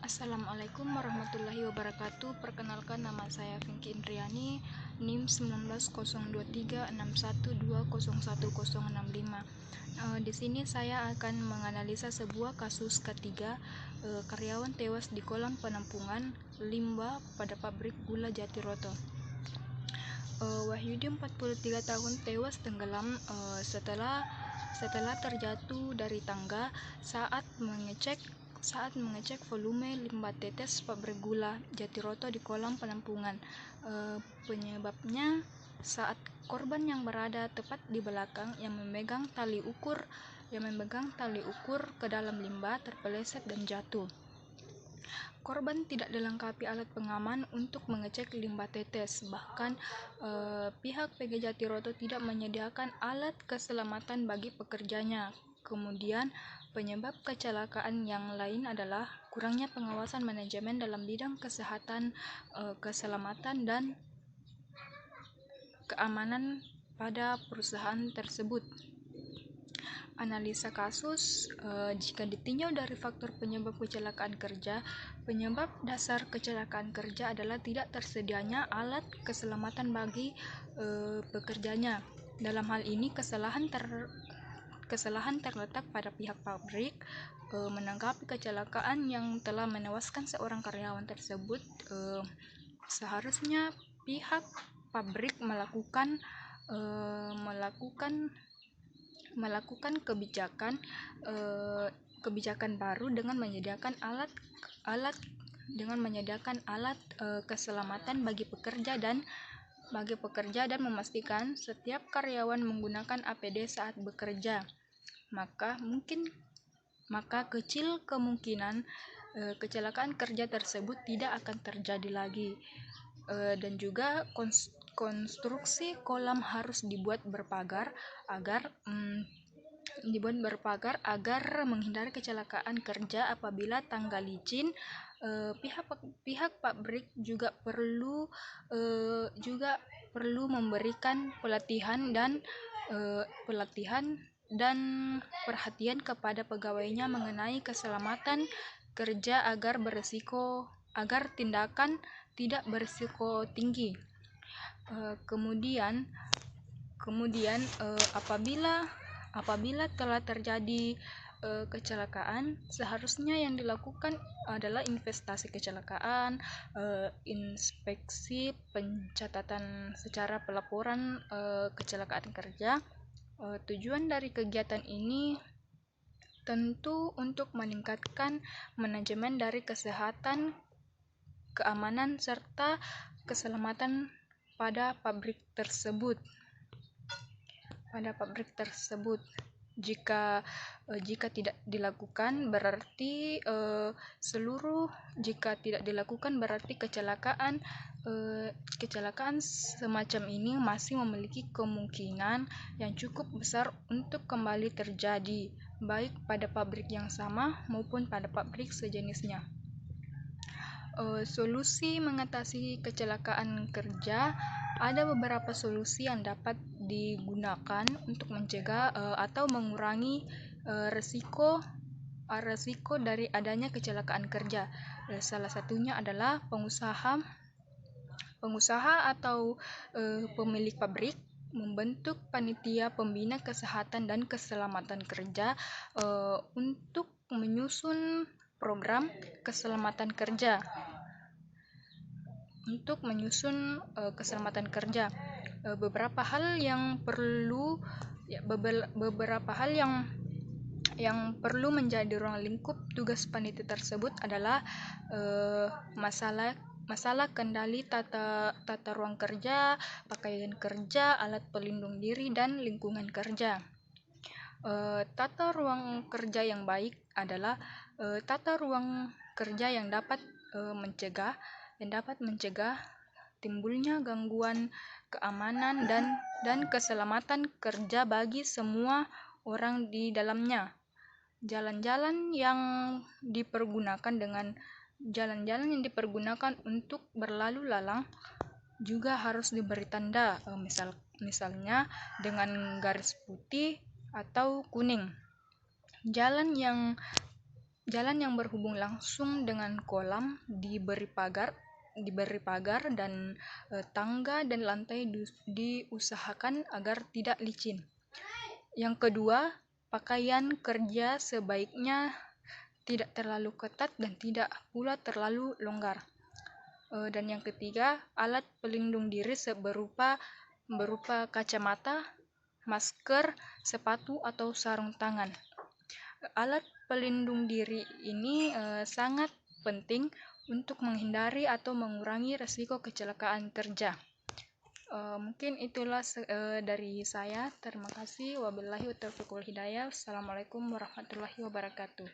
Assalamualaikum warahmatullahi wabarakatuh. Perkenalkan, nama saya Vinky Indriani, NIM 19023612011065. Di sini saya akan menganalisa sebuah kasus ketiga, karyawan tewas di kolam penampungan limbah pada pabrik gula Jatiroto. Wahyudi 43 tahun tewas tenggelam setelah terjatuh dari tangga saat mengecek volume limbah tetes pabrik gula Jatiroto di kolam penampungan. Penyebabnya saat korban yang berada tepat di belakang yang memegang tali ukur ke dalam limbah terpeleset dan jatuh. Korban tidak dilengkapi alat pengaman untuk mengecek limbah tetes. Bahkan pihak PG Jatiroto tidak menyediakan alat keselamatan bagi pekerjanya. Kemudian penyebab kecelakaan yang lain adalah kurangnya pengawasan manajemen dalam bidang kesehatan, keselamatan dan keamanan pada perusahaan tersebut. Analisa kasus, jika ditinjau dari faktor penyebab kecelakaan kerja, penyebab dasar kecelakaan kerja adalah tidak tersedianya alat keselamatan bagi pekerjanya. Dalam hal ini kesalahan terletak pada pihak pabrik menanggapi kecelakaan yang telah menewaskan seorang karyawan tersebut. Seharusnya pihak pabrik melakukan kebijakan baru dengan menyediakan alat keselamatan bagi pekerja dan memastikan setiap karyawan menggunakan APD saat bekerja. Maka kecil kemungkinan kecelakaan kerja tersebut tidak akan terjadi lagi. Dan juga konstruksi kolam harus dibuat berpagar agar menghindari kecelakaan kerja apabila tangga licin. Pihak pabrik juga perlu memberikan pelatihan dan perhatian kepada pegawainya mengenai keselamatan kerja agar tindakan tidak berisiko tinggi. Kemudian apabila telah terjadi kecelakaan, seharusnya yang dilakukan adalah investasi kecelakaan, inspeksi, pencatatan secara pelaporan kecelakaan kerja. Tujuan dari kegiatan ini tentu untuk meningkatkan manajemen dari kesehatan, keamanan, serta keselamatan pada pabrik tersebut. Jika tidak dilakukan berarti kecelakaan semacam ini masih memiliki kemungkinan yang cukup besar untuk kembali terjadi, baik pada pabrik yang sama maupun pada pabrik sejenisnya. Solusi mengatasi kecelakaan kerja, ada beberapa solusi yang dapat digunakan untuk mencegah atau mengurangi risiko dari adanya kecelakaan kerja. Salah satunya adalah pengusaha atau pemilik pabrik membentuk panitia pembina kesehatan dan keselamatan kerja untuk menyusun program keselamatan kerja. Beberapa hal yang perlu menjadi ruang lingkup tugas panitia tersebut adalah masalah kendali tata ruang kerja, pakaian kerja, alat pelindung diri, dan lingkungan kerja. Tata ruang kerja yang baik adalah tata ruang kerja yang dapat mencegah timbulnya gangguan keamanan dan keselamatan kerja bagi semua orang di dalamnya. Jalan-jalan yang dipergunakan untuk berlalu lalang juga harus diberi tanda, misalnya dengan garis putih atau kuning. Jalan yang Jalan yang berhubung langsung dengan kolam diberi pagar dan tangga dan lantai diusahakan agar tidak licin. Yang kedua, pakaian kerja sebaiknya tidak terlalu ketat dan tidak pula terlalu longgar. Dan yang ketiga, alat pelindung diri berupa kacamata, masker, sepatu atau sarung tangan. Alat pelindung diri ini sangat penting untuk menghindari atau mengurangi risiko kecelakaan kerja. Mungkin itulah dari saya. Terima kasih. Wabillahi taufiq wal hidayah. Assalamualaikum warahmatullahi wabarakatuh.